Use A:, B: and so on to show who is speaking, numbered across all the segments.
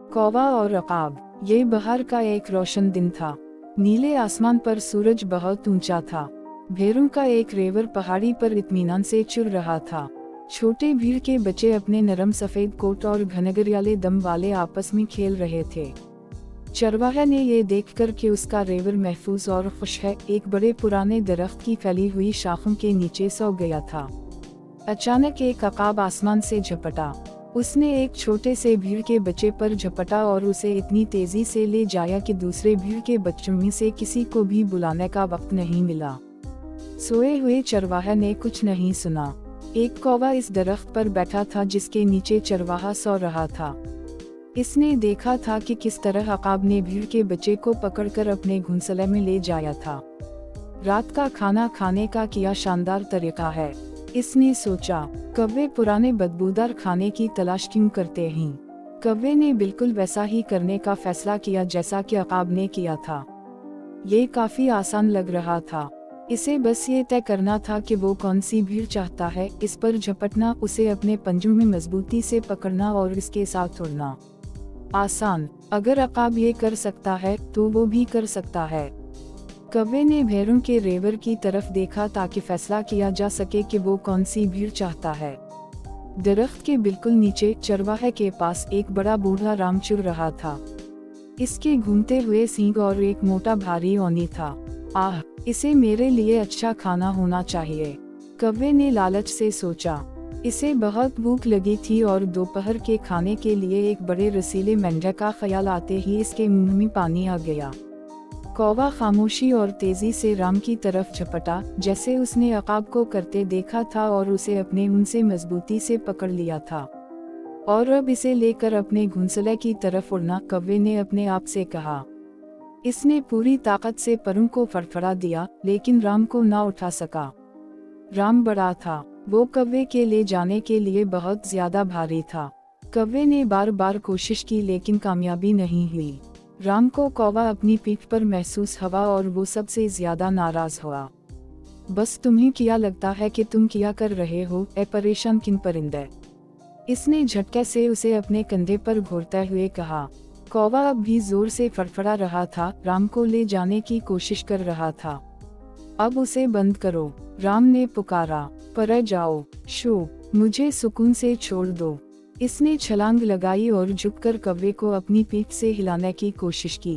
A: कौवा और अकाब। ये बहार का एक रोशन दिन था। नीले आसमान पर सूरज बहुत ऊंचा था। भेड़ों का एक रेवर पहाड़ी पर इत्मीनान से चुर रहा था। छोटे भीड़ के बच्चे अपने नरम सफेद कोट और घनघरियाले दम वाले आपस में खेल रहे थे। चरवाहा ने ये देखकर कि उसका रेवर महफूज और खुश है, एक बड़े पुराने दरख्त की फैली हुई शाखों के नीचे सो गया था। अचानक एक अकाब आसमान से झपटा। उसने एक छोटे से भीड़ के बच्चे पर झपटा और उसे इतनी तेजी से ले जाया कि दूसरे भीड़ के बच्चों में से किसी को भी बुलाने का वक्त नहीं मिला। सोए हुए चरवाहा ने कुछ नहीं सुना। एक कौवा इस दरख्त पर बैठा था जिसके नीचे चरवाहा सो रहा था। इसने देखा था कि किस तरह अकाब ने भीड़ के बच्चे को पकड़कर अपने घोंसले में ले जाया था। रात का खाना खाने का क्या शानदार तरीका है, इसने सोचा। कौवे पुराने बदबूदार खाने की तलाश क्यों करते हैं? कौवे ने बिल्कुल वैसा ही करने का फैसला किया जैसा कि अकाब ने किया था। ये काफी आसान लग रहा था। इसे बस ये तय करना था कि वो कौन सी भीड़ चाहता है, इस पर झपटना, उसे अपने पंजों में मजबूती से पकड़ना और इसके साथ उड़ना। आसान। अगर अकाब ये कर सकता है तो वो भी कर सकता है। कौवे ने भेड़ों के रेवर की तरफ देखा ताकि फैसला किया जा सके कि वो कौन सी भीड़ चाहता है। दरख्त के बिल्कुल नीचे चरवाहे के पास एक बड़ा बूढ़ा राम चुर रहा था। इसके घूमते हुए सींग और एक मोटा भारी ओनी था। आह, इसे मेरे लिए अच्छा खाना होना चाहिए, कौवे ने लालच से सोचा। इसे बहुत भूख लगी थी और दोपहर के खाने के लिए एक बड़े रसीले मेंढक का ख्याल आते ही इसके मुंह में पानी आ गया। कौवा खामोशी और तेजी से राम की तरफ झपटा, जैसे उसने अकाब को करते देखा था, और उसे अपने मुंह से मजबूती से पकड़ लिया था। और अब इसे लेकर अपने घोंसले की तरफ उड़ना, कौवे ने अपने आप से कहा। इसने पूरी ताकत से परों को फड़फड़ा दिया, लेकिन राम को ना उठा सका। राम बड़ा था, वो कौवे के ले जाने के लिए बहुत ज्यादा भारी था। कौवे ने बार बार कोशिश की लेकिन कामयाबी नहीं हुई। राम को कौवा अपनी पीठ पर महसूस हुआ और वो सबसे ज्यादा नाराज हुआ। बस तुम्हें क्या लगता है कि तुम क्या कर रहे हो, ए परेशान किन परिंदे? इसने झटके से उसे अपने कंधे पर घोरते हुए कहा। कौवा अब भी जोर से फड़फड़ा रहा था, राम को ले जाने की कोशिश कर रहा था। अब उसे बंद करो, राम ने पुकारा। पर जाओ, शो, मुझे सुकून से छोड़ दो। इसने छलांग लगाई और झुककर कौवे को अपनी पीठ से हिलाने की कोशिश की।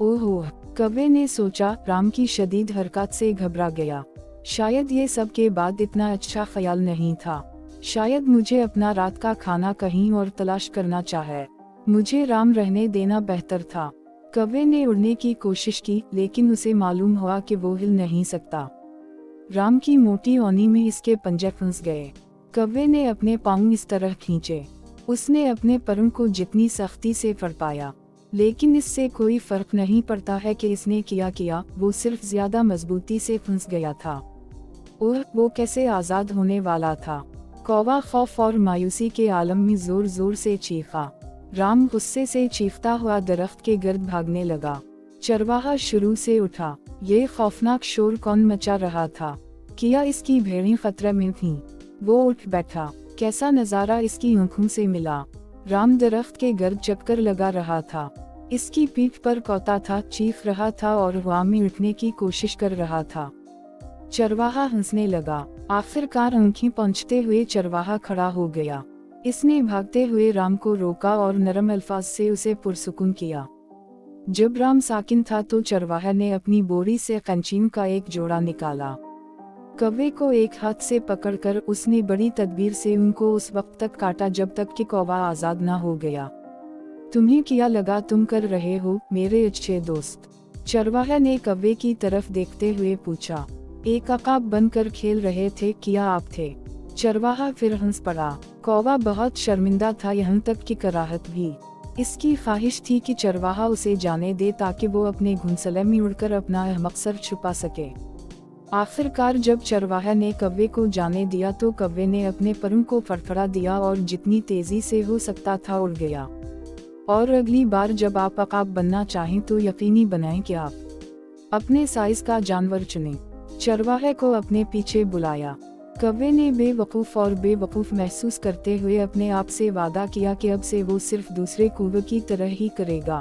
A: ओह, कौवे ने सोचा, राम की शदीद हरकत से घबरा गया। शायद ये सब के बाद इतना अच्छा ख्याल नहीं था। शायद मुझे अपना रात का खाना कहीं और तलाश करना चाहे। मुझे राम रहने देना बेहतर था। कौवे ने उड़ने की कोशिश की, लेकिन उसे मालूम हुआ कि वो हिल नहीं सकता। राम की मोटी ओनी में इसके पंजे फंस गए। कौवे ने अपने पांव इस तरह खींचे। उसने अपने परों को जितनी सख्ती से फड़पाया, लेकिन इससे कोई फर्क नहीं पड़ता है कि इसने किया, वो सिर्फ ज्यादा मजबूती से फंस गया था। ओह, वो कैसे आजाद होने वाला था। कौवा खौफ और मायूसी के आलम में जोर जोर से चीखा। राम गुस्से से चीखता हुआ दरख्त के गिर्द भागने लगा। चरवाहा शुरू से उठा। ये खौफनाक शोर कौन मचा रहा था? क्या इसकी भेड़ें खतरे में थीं? वो उठ बैठा। कैसा नजारा इसकी आंखों से मिला। राम दरख्त के गर्द चक्कर लगा रहा था। इसकी पीठ पर कौता था, चीख रहा था और हवा में उठने की कोशिश कर रहा था। चरवाहा हंसने लगा। आखिरकार आंखें पोंछते हुए चरवाहा खड़ा हो गया। इसने भागते हुए राम को रोका और नरम अल्फाज से उसे पुरसुकून किया। जब राम साकिन था तो चरवाहा ने अपनी बोरी से कंचीन का एक जोड़ा निकाला। कौवे को एक हाथ से पकड़कर उसने बड़ी तदबीर से उनको उस वक्त तक काटा जब तक कि कौवा आजाद ना हो गया। तुम्हें क्या लगा तुम कर रहे हो, मेरे अच्छे दोस्त? चरवाहा ने कौवे की तरफ देखते हुए पूछा। एक अकाब बनकर खेल रहे थे, क्या आप थे? चरवाहा फिर हंस पड़ा। कौवा बहुत शर्मिंदा था, यहाँ तक कि कराहत भी। इसकी ख्वाहिश थी कि चरवाहा उसे जाने दे ताकि वो अपने घोंसले में उड़कर अपना मकसद छुपा सके। आखिरकार जब चरवाहा ने कौवे को जाने दिया तो कौवे ने अपने परों को फड़फड़ा दिया और जितनी तेजी से हो सकता था उड़ गया। और अगली बार जब आप अकाब बनना चाहें तो यकीनी बनाएं कि आप अपने साइज का जानवर चुनें। चरवाहे को अपने पीछे बुलाया। कौवे ने बेवकूफ़ और बेवकूफ़ महसूस करते हुए अपने आप से वादा किया कि अब से वो सिर्फ दूसरे कौवे की तरह ही करेगा।